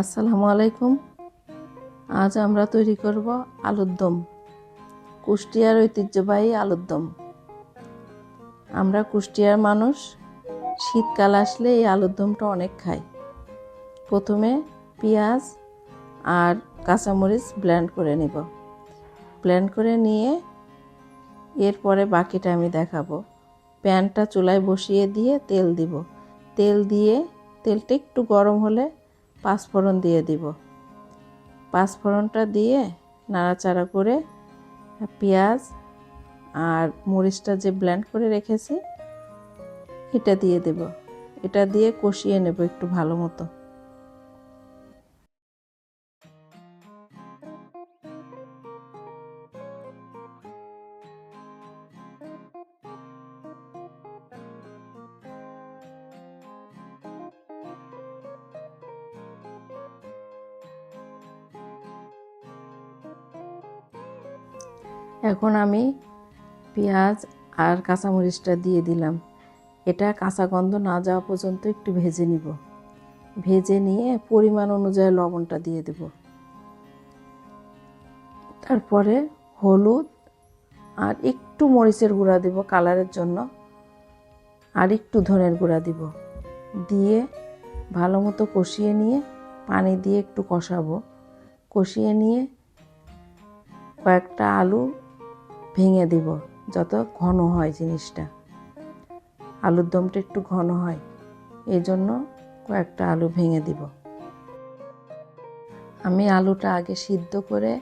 আসসালামু আলাইকুম। আজ আমরা তৈরি করব আলুর দম, কুষ্টিয়ার ঐতিহ্যবাহী আলুর দম। আমরা কুষ্টিয়ার মানুষ, শীতকাল আসলে এই আলুর দমটা অনেক খাই। প্রথমে পেঁয়াজ আর কাঁচামরিচ ব্লেন্ড করে নিব। ব্লেন্ড করে নিয়ে এরপরে বাকিটা আমি দেখাবো। প্যানটা চুলায় বসিয়ে দিয়ে তেল দিব। তেল দিয়ে তেলটা একটু গরম হলে পাঁচফোড়ন দিয়ে দিব। পাঁচফোড়নটা দিয়ে নাড়াচাড়া করে পেঁয়াজ আর মরিচটা যে ব্লেন্ড করে রেখেছি এটা দিয়ে দেব। এটা দিয়ে কষিয়ে নেব একটু ভালো মতো। এখন আমি পেঁয়াজ আর কাঁচামরিচটা দিয়ে দিলাম। এটা কাঁচা গন্ধ না যাওয়া পর্যন্ত একটু ভেজে নিব। ভেজে নিয়ে পরিমাণ অনুযায়ী লবণটা দিয়ে দেব। তারপরে হলুদ আর একটু মরিচের গুঁড়া দেব কালারের জন্য, আর একটু ধনের গুঁড়া দিব। দিয়ে ভালো মতো কষিয়ে নিয়ে পানি দিয়ে একটু কষাবো। কষিয়ে নিয়ে কয়েকটা আলু ভেঙে দিব, যত ঘন হয় জিনিসটা, আলুর দমটা একটু ঘন হয়, এই জন্য কয়েকটা আলু ভেঙে দিব। আমি আলুটা আগে সিদ্ধ করে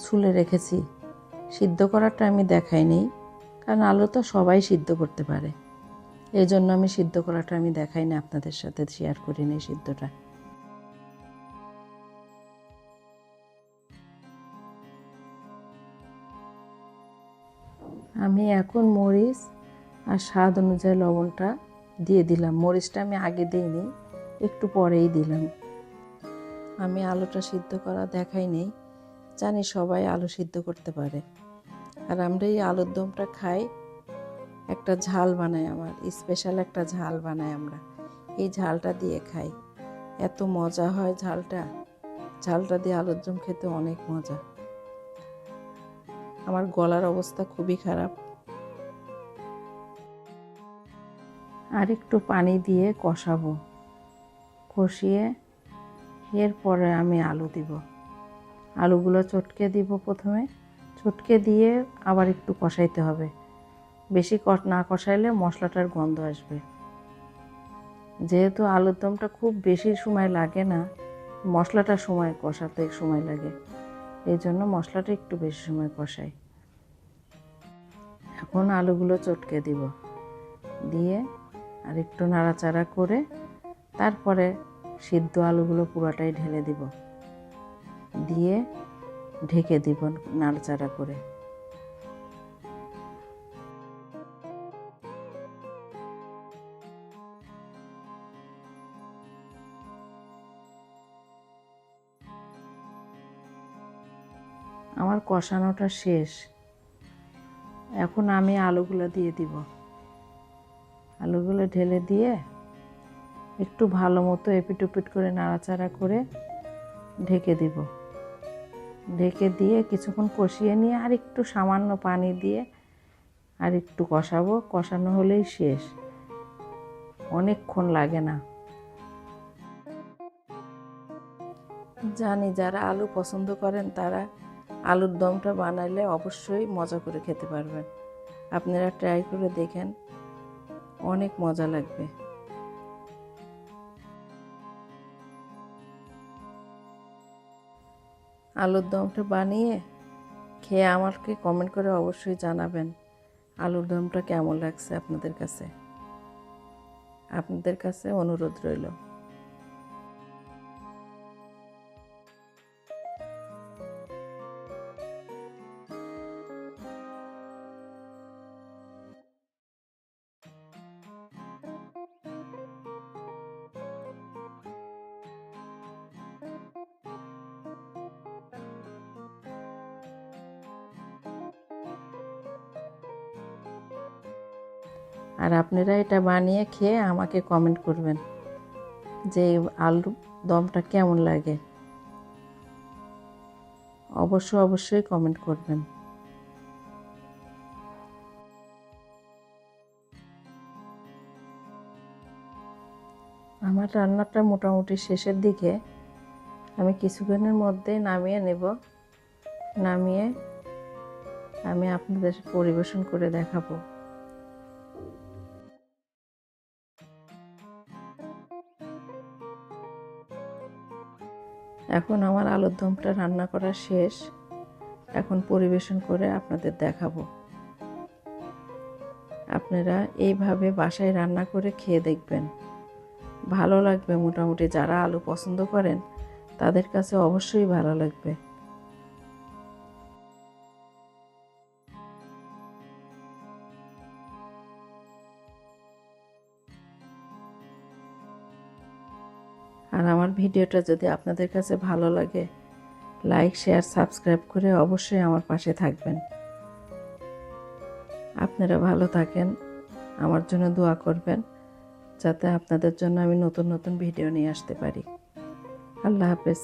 ছুলে রেখেছি। সিদ্ধ করাটা আমি দেখাইনি, কারণ আলু তো সবাই সিদ্ধ করতে পারে। এই জন্য আমি সিদ্ধ করাটা আমি দেখাই না, আপনাদের সাথে শেয়ার করিনি সিদ্ধটা। আমি এখন মরিচ আর স্বাদ অনুযায়ী লবণটা দিয়ে দিলাম। মরিচটা আমি আগে দিইনি, একটু পরেই দিলাম। আমি আলুটা সিদ্ধ করা দেখাই নেই, জানি সবাই আলু সিদ্ধ করতে পারে। আর আমরা এই আলুর দমটা খাই, একটা ঝাল বানাই, আমার স্পেশাল একটা ঝাল বানাই আমরা, এই ঝালটা দিয়ে খাই। এত মজা হয় ঝালটা দিয়ে আলুর দম খেতে অনেক মজা। আমার গলার অবস্থা খুবই খারাপ। আর একটু পানি দিয়ে কষাবো। কষিয়ে এরপরে আমি আলু দিব। আলুগুলো চটকে দিব প্রথমে, চটকে দিয়ে আবার একটু কষাইতে হবে। বেশি না কষাইলে মশলাটার গন্ধ আসবে। যেহেতু আলুর দমটা খুব বেশি সময় লাগে না, মশলাটা কষাতে সময় লাগে, এই জন্য মশলাটা একটু বেশি সময় কষাই। এখন আলুগুলো চটকে দিব, দিয়ে আর একটু নাড়াচাড়া করে তারপরে সিদ্ধ আলুগুলো পুরোটাই ঢেলে দিব, দিয়ে ঢেকে দিব নাড়াচাড়া করে। আমার কষানোটা শেষ। এখন আমি আলুগুলো দিয়ে দিব। আলুগুলো ঢেলে দিয়ে একটু ভালো মতো এপিট ওপিট করে নাড়াচাড়া করে ঢেকে দিব। ঢেকে দিয়ে কিছুক্ষণ কষিয়ে নিয়ে আর একটু সামান্য পানি দিয়ে আর একটু কষাবো। কষানো হলেই শেষ, অনেকক্ষণ লাগে না। জানি যারা আলু পছন্দ করেন তারা আলুর দমটা বানাইলে অবশ্যই মজা করে খেতে পারবেন। আপনারা ট্রাই করে দেখেন, অনেক মজা লাগবে। আলুর দমটা বানিয়ে খেয়ে আমাকে কমেন্ট করে অবশ্যই জানাবেন আলুর দমটা কেমন লাগছে আপনাদের কাছে অনুরোধ রইল। আর আপনারা এটা বানিয়ে খেয়ে আমাকে কমেন্ট করবেন যে দমটা কেমন লাগে অবশ্যই কমেন্ট করবেন। আমার রান্নাটা মোটামুটি শেষের দিকে। আমি কিছুক্ষণের মধ্যে নামিয়ে নেব। নামিয়ে আমি আপনাদের পরিবেশন করে দেখাবো। এখন আমার আলুর দমটা রান্না করা শেষ। এখন পরিবেশন করে আপনাদের দেখাবো। আপনারা এইভাবে বাসায় রান্না করে খেয়ে দেখবেন, ভালো লাগবে। মোটামুটি যারা আলু পছন্দ করেন তাদের কাছে অবশ্যই ভালো লাগবে। আর আমার ভিডিওটা যদি আপনাদের কাছে ভালো লাগে, লাইক, শেয়ার, সাবস্ক্রাইব করে অবশ্যই আমার পাশে থাকবেন। আপনারা ভালো থাকেন, আমার জন্য দোয়া করবেন, যাতে আপনাদের জন্য আমি নতুন নতুন ভিডিও নিয়ে আসতে পারি। আল্লাহ হাফেজ।